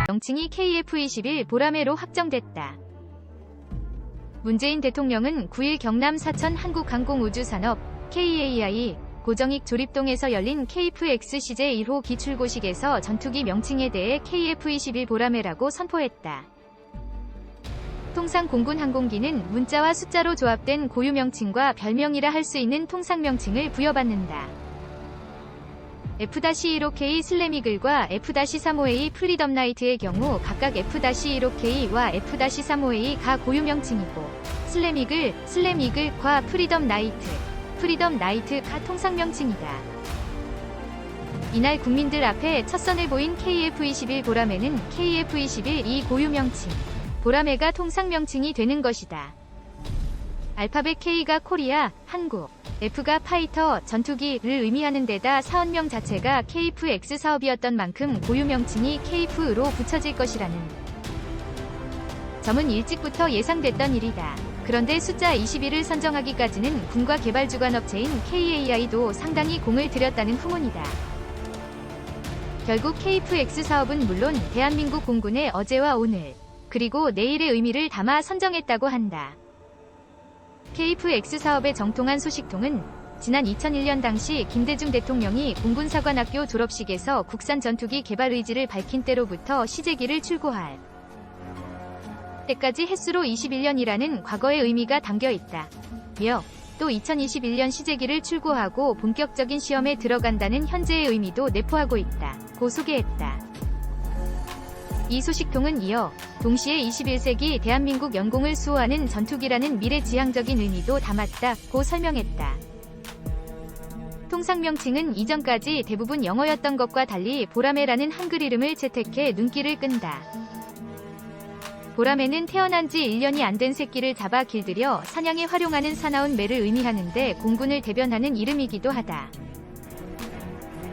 명칭이 KF-21 보라매로 확정됐다. 문재인 대통령은 9일 경남 사천 한국항공우주산업 KAI 고정익 조립동에서 열린 KF-X 시제 1호 기출고식에서 전투기 명칭에 대해 KF-21 보라매라고 선포했다. 통상 공군 항공기는 문자와 숫자로 조합된 고유 명칭과 별명이라 할 수 있는 통상 명칭을 부여받는다. F-15K 슬램이글과 F-35A 프리덤 나이트의 경우 각각 F-15K와 F-35A가 고유 명칭이고 슬램이글, 슬램이글과 프리덤 나이트가 통상 명칭이다. 이날 국민들 앞에 첫 선을 보인 KF-21 보라매는 KF-21 이 고유 명칭, 보라매가 통상 명칭이 되는 것이다. 알파벳 K가 코리아, 한국, F가 파이터, 전투기를 의미하는 데다 사업명 자체가 KF-X 사업이었던 만큼 고유 명칭이 KF로 붙여질 것이라는 점은 일찍부터 예상됐던 일이다. 그런데 숫자 21을 선정하기까지는 군과 개발 주관업체인 KAI도 상당히 공을 들였다는 후문이다. 결국 KF-X 사업은 물론 대한민국 공군의 어제와 오늘, 그리고 내일의 의미를 담아 선정했다고 한다. KF-X 사업의 정통한 소식통은 지난 2001년 당시 김대중 대통령이 공군사관학교 졸업식에서 국산 전투기 개발 의지를 밝힌 때로부터 시제기를 출고할 때까지 햇수로 21년이라는 과거의 의미가 담겨 있다. 또 2021년 시제기를 출고하고 본격적인 시험에 들어간다는 현재의 의미도 내포하고 있다. 고 소개했다. 이 소식통은 이어 동시에 21세기 대한민국 영공을 수호하는 전투기라는 미래지향적인 의미도 담았다고 설명했다. 통상 명칭은 이전까지 대부분 영어였던 것과 달리 보라매라는 한글 이름을 채택해 눈길을 끈다. 보라매는 태어난 지 1년이 안 된 새끼를 잡아 길들여 사냥에 활용하는 사나운 매를 의미하는데 공군을 대변하는 이름이기도 하다.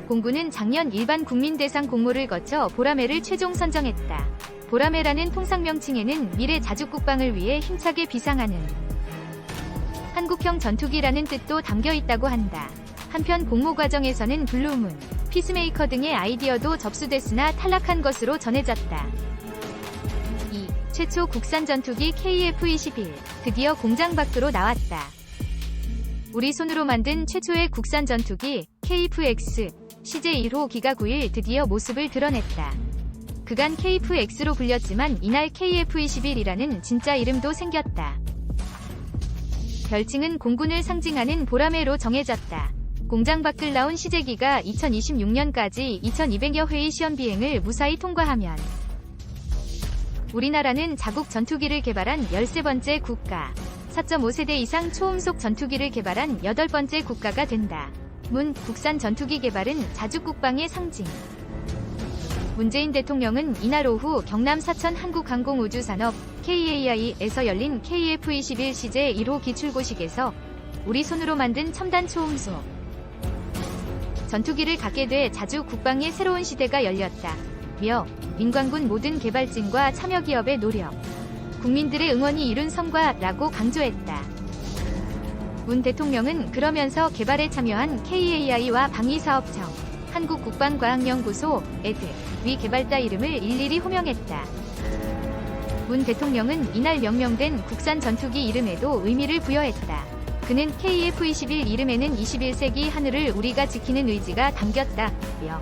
공군은 작년 일반 국민 대상 공모를 거쳐 보라매를 최종 선정했다. 보라매라는 통상 명칭에는 미래 자주 국방을 위해 힘차게 비상하는 한국형 전투기라는 뜻도 담겨 있다고 한다. 한편 공모 과정에서는 블루문, 피스메이커 등의 아이디어도 접수됐으나 탈락한 것으로 전해졌다. 최초 국산 전투기 KF-21 드디어 공장 밖으로 나왔다. 우리 손으로 만든 최초의 국산 전투기 KF-X 시제 1호 기가 9일 드디어 모습을 드러냈다. 그간 KF-X로 불렸지만 이날 KF-21이라는 진짜 이름도 생겼다. 별칭은 공군을 상징하는 보라매로 정해졌다. 공장 밖을 나온 시제기가 2026년까지 2200여 회의 시험 비행을 무사히 통과하면 우리나라는 자국 전투기를 개발한 13번째 국가, 4.5세대 이상 초음속 전투기를 개발한 8번째 국가가 된다. 국산 전투기 개발은 자주 국방의 상징. 문재인 대통령은 이날 오후 경남 사천 한국항공우주산업 KAI에서 열린 KF-21 시제 1호 기출고식에서 우리 손으로 만든 첨단 초음속 전투기를 갖게 돼 자주 국방의 새로운 시대가 열렸다며 민관군 모든 개발진과 참여기업의 노력, 국민들의 응원이 이룬 성과라고 강조했다. 문 대통령은 그러면서 개발에 참여한 KAI와 방위사업청, 한국국방과학연구소, 위 개발자 이름을 일일이 호명했다. 문 대통령은 이날 명명된 국산 전투기 이름에도 의미를 부여했다. 그는 KF-21 이름에는 21세기 하늘을 우리가 지키는 의지가 담겼다며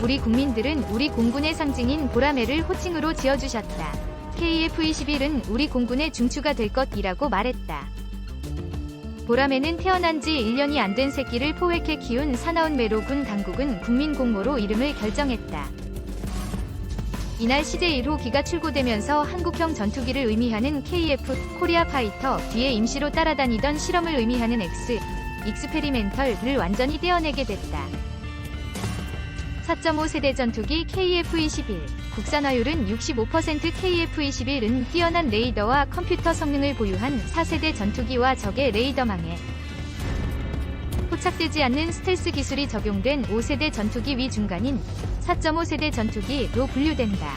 우리 국민들은 우리 공군의 상징인 보라매를 호칭으로 지어주셨다. KF-21은 우리 공군의 중추가 될 것이라고 말했다. 보라매는 태어난 지 1년이 안 된 새끼를 포획해 키운 사나운 매로 군 당국은 국민공모로 이름을 결정했다. 이날 시제 1호 기가 출고되면서 한국형 전투기를 의미하는 KF, 코리아 파이터, 뒤에 임시로 따라다니던 실험을 의미하는 X, 익스페리멘털을 완전히 떼어내게 됐다. 4.5세대 전투기 KF-21, 국산화율은 65% KF-21은 뛰어난 레이더와 컴퓨터 성능을 보유한 4세대 전투기와 적의 레이더망에 포착되지 않는 스텔스 기술이 적용된 5세대 전투기 위 중간인 4.5세대 전투기로 분류된다.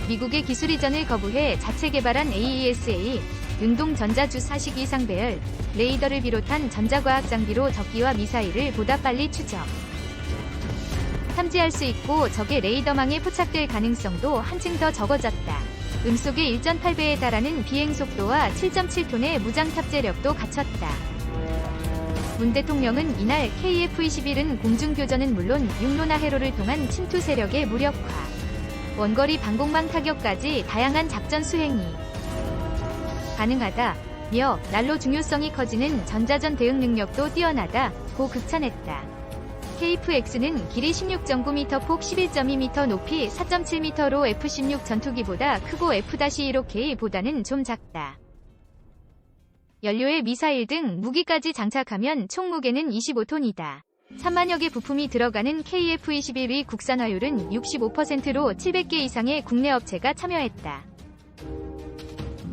미국의 기술 이전을 거부해 자체 개발한 AESA, 능동 전자주사식 이상 배열, 레이더를 비롯한 전자과학 장비로 적기와 미사일을 보다 빨리 추적, 탐지할 수 있고 적의 레이더망에 포착될 가능성도 한층 더 적어졌다. 음속의 1.8배에 달하는 비행속도와 7.7톤의 무장 탑재력도 갖췄다. 문 대통령은 이날 KF-21은 공중교전은 물론 육로나 해로를 통한 침투 세력의 무력화, 원거리 방공망 타격까지 다양한 작전 수행이 가능하다며 날로 중요성이 커지는 전자전 대응 능력도 뛰어나다고 극찬했다. KF-X는 길이 16.9m, 폭 11.2m, 높이 4.7m로 F-16 전투기보다 크고 F-15K보다는 좀 작다. 연료에 미사일 등 무기까지 장착하면 총 무게는 25톤이다. 3만여 개 부품이 들어가는 KF-21의 국산화율은 65%로 700개 이상의 국내 업체가 참여했다.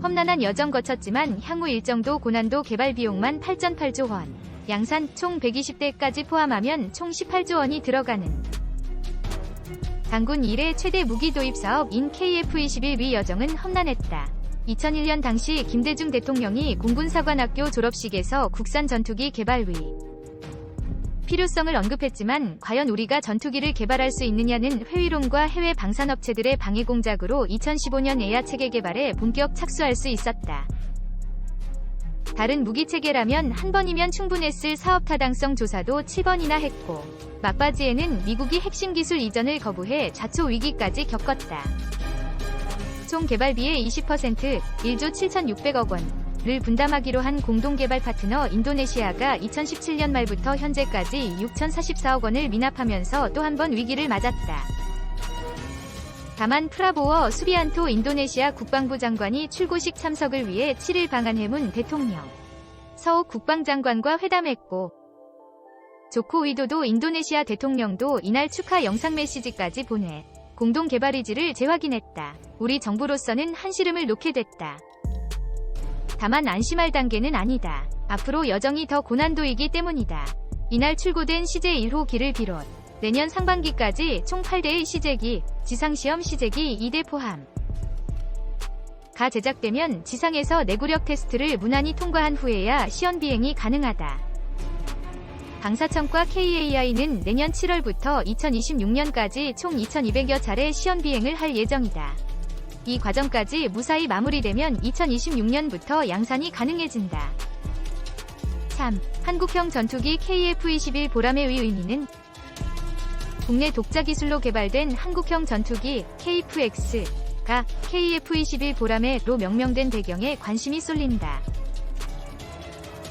험난한 여정 거쳤지만 향후 일정도 고난도 개발 비용만 8.8조 원, 양산 총 120대까지 포함하면 총 18조 원이 들어가는 당군 이래 최대 무기 도입 사업인 KF-21의 여정은 험난했다. 2001년 당시 김대중 대통령이 공군사관학교 졸업식에서 국산 전투기 개발 필요성을 언급했지만 과연 우리가 전투기를 개발할 수 있느냐는 회의론과 해외 방산업체들의 방해 공작으로 2015년에야 체계 개발에 본격 착수할 수 있었다. 다른 무기 체계라면 한 번이면 충분했을 사업 타당성 조사도 7번이나 했고 막바지에는 미국이 핵심 기술 이전을 거부해 좌초 위기까지 겪었다. 총 개발비의 20%, 1조 7,600억 원을 분담하기로 한 공동개발 파트너 인도네시아가 2017년 말부터 현재까지 6,044억 원을 미납하면서 또 한 번 위기를 맞았다. 다만 프라보워 수비안토 인도네시아 국방부 장관이 출고식 참석을 위해 7일 방한해문 대통령 서욱 국방장관과 회담했고 조코 위도도 인도네시아 대통령도 이날 축하 영상 메시지까지 보내 공동 개발 의지를 재확인했다. 우리 정부로서는 한시름을 놓게 됐다. 다만 안심할 단계는 아니다. 앞으로 여정이 더 고난도이기 때문이다. 이날 출고된 CJ-1호기를 비롯 내년 상반기까지 총 8대의 시제기, 지상시험 시제기 2대 포함 가 제작되면 지상에서 내구력 테스트를 무난히 통과한 후에야 시연 비행이 가능하다. 방사청과 KAI는 내년 7월부터 2026년까지 총 2,200여 차례 시연 비행을 할 예정이다. 이 과정까지 무사히 마무리되면 2026년부터 양산이 가능해진다. 참, 한국형 전투기 KF-21 보람의 의미는 국내 독자 기술로 개발된 한국형 전투기 KF-X가 KF-21 보람의로 명명된 배경에 관심이 쏠린다.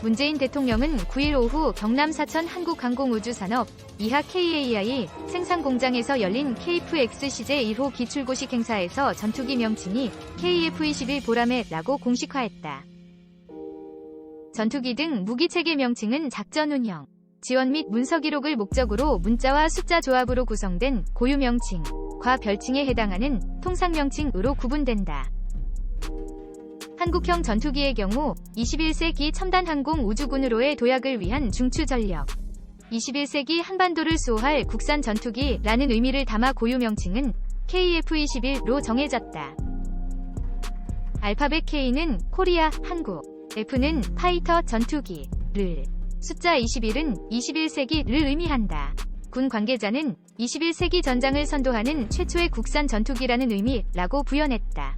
문재인 대통령은 9일 오후 경남 사천 한국항공우주산업 이하 KAI 생산공장에서 열린 KF-X CJ-1호 기출고식 행사에서 전투기 명칭이 KF-21 보람의라고 공식화했다. 전투기 등 무기체계 명칭은 작전 운영, 지원 및 문서 기록을 목적으로 문자와 숫자 조합으로 구성된 고유 명칭과 별칭에 해당하는 통상 명칭으로 구분된다. 한국형 전투기의 경우 21세기 첨단 항공 우주군으로의 도약을 위한 중추 전력, 21세기 한반도를 수호할 국산 전투기라는 의미를 담아 고유 명칭은 KF-21로 정해졌다. 알파벳 K는 코리아, 한국, F는 파이터 전투기를, 숫자 21은 21세기를 의미한다. 군 관계자는 21세기 전장을 선도하는 최초의 국산 전투기라는 의미라고 부연했다.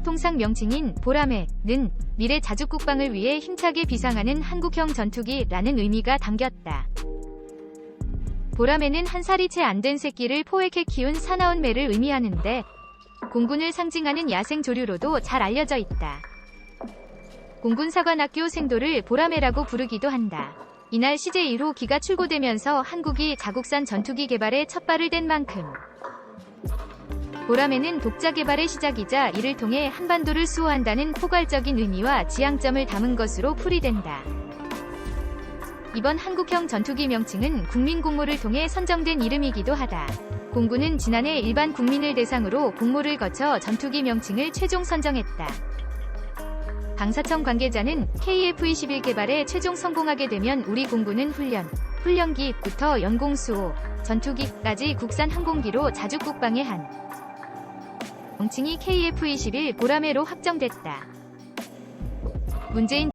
통상 명칭인 보람의는 미래 자주국방을 위해 힘차게 비상하는 한국형 전투기라는 의미가 담겼다. 보람의는 한 살이 채 안 된 새끼를 포획해 키운 사나운 매를 의미하는데 공군을 상징하는 야생 조류로도 잘 알려져 있다. 공군사관학교 생도를 보람의라고 부르기도 한다. 이날 CJ-1호기가 출고되면서 한국이 자국산 전투기 개발에 첫발을 뗀 만큼 보람의는 독자 개발의 시작이자 이를 통해 한반도를 수호한다는 포괄적인 의미와 지향점을 담은 것으로 풀이된다. 이번 한국형 전투기 명칭은 국민공모를 통해 선정된 이름이기도 하다. 공군은 지난해 일반 국민을 대상으로 공모를 거쳐 전투기 명칭을 최종 선정했다. 방사청 관계자는 KF-21 개발에 최종 성공하게 되면 우리 공군은 훈련기부터 연공수호, 전투기까지 국산 항공기로 자주국방의 한 명칭이 KF-21 보람의로 확정됐다. 문재인